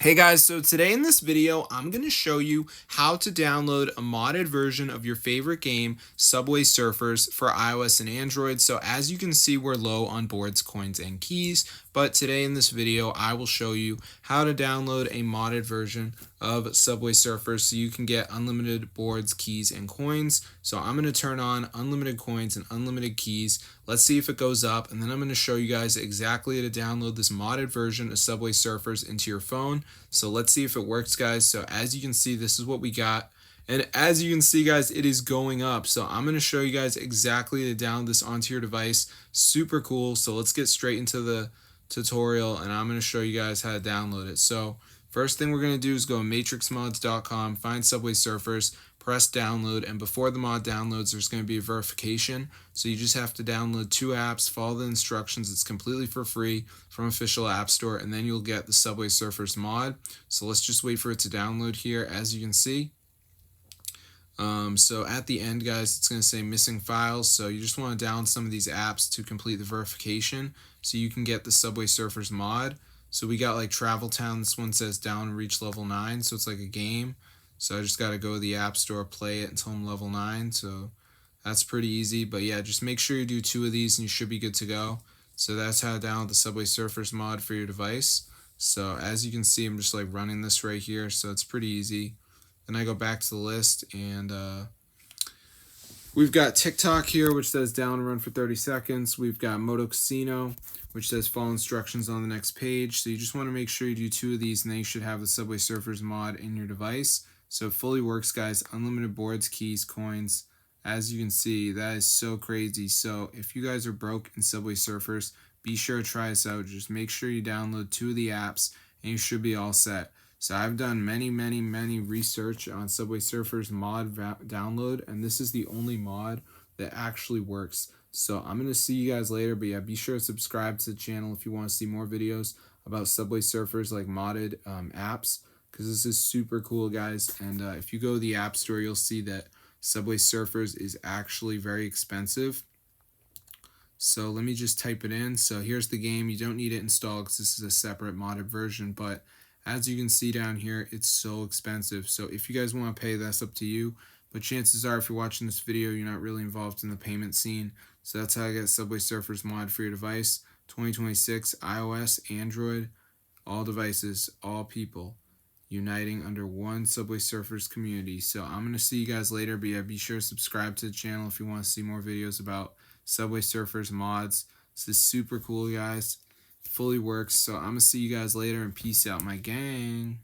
Hey guys, so today in this video, I'm going to show you how to download a modded version of your favorite game, Subway Surfers, for iOS and Android. So as you can see, we're low on boards, coins, and keys, but today in this video, I will show you how to download a modded version of Subway Surfers so you can get unlimited boards, keys, and coins. So I'm going to turn on unlimited coins and unlimited keys. Let's see if it goes up, and then I'm going to show you guys exactly how to download this modded version of Subway Surfers into your phone. So let's see if it works, guys. So as you can see, this is what we got. And as you can see, guys, it is going up. So I'm going to show you guys exactly to download this onto your device. Super cool. So let's get straight into the tutorial, and I'm going to show you guys how to download it. So first thing we're going to do is go to matrixmods.com, find Subway Surfers, press download, and before the mod downloads, there's going to be a verification. So you just have to download 2 apps, follow the instructions. It's completely for free from official app store, and then you'll get the Subway Surfers mod. So let's just wait for it to download here. As you can see, so at the end, guys, it's going to say missing files. So you just want to download some of these apps to complete the verification so you can get the Subway Surfers mod. So we got like Travel Town. This one says down and reach level 9. So it's like a game. So I just got to go to the app store, play it until I'm level 9. So that's pretty easy. But yeah, just make sure you do 2 of these and you should be good to go. So that's how to download the Subway Surfers mod for your device. So as you can see, I'm just like running this right here. So it's pretty easy. Then I go back to the list, and we've got TikTok here, which says down and run for 30 seconds. We've got Moto Casino, which says follow instructions on the next page. So you just want to make sure you do 2 of these, and then you should have the Subway Surfers mod in your device. So it fully works, guys. Unlimited boards, keys, coins. As you can see, that is so crazy. So if you guys are broke in Subway Surfers, be sure to try this out. Just make sure you download 2 of the apps, and you should be all set. So I've done many research on Subway Surfers mod download, and this is the only mod that actually works. So I'm going to see you guys later, but yeah, be sure to subscribe to the channel if you want to see more videos about Subway Surfers, like modded apps, because this is super cool, guys. And if you go to the App Store, you'll see that Subway Surfers is actually very expensive. So let me just type it in. So here's the game. You don't need it installed because this is a separate modded version, but as you can see down here, it's so expensive. So if you guys want to pay, that's up to you. But chances are, if you're watching this video, you're not really involved in the payment scene. So that's how I get Subway Surfers mod for your device. 2026, iOS, Android, all devices, all people, uniting under one Subway Surfers community. So I'm going to see you guys later. But yeah, be sure to subscribe to the channel if you want to see more videos about Subway Surfers mods. This is super cool, guys. Fully works. So I'm going to see you guys later, and peace out, my gang.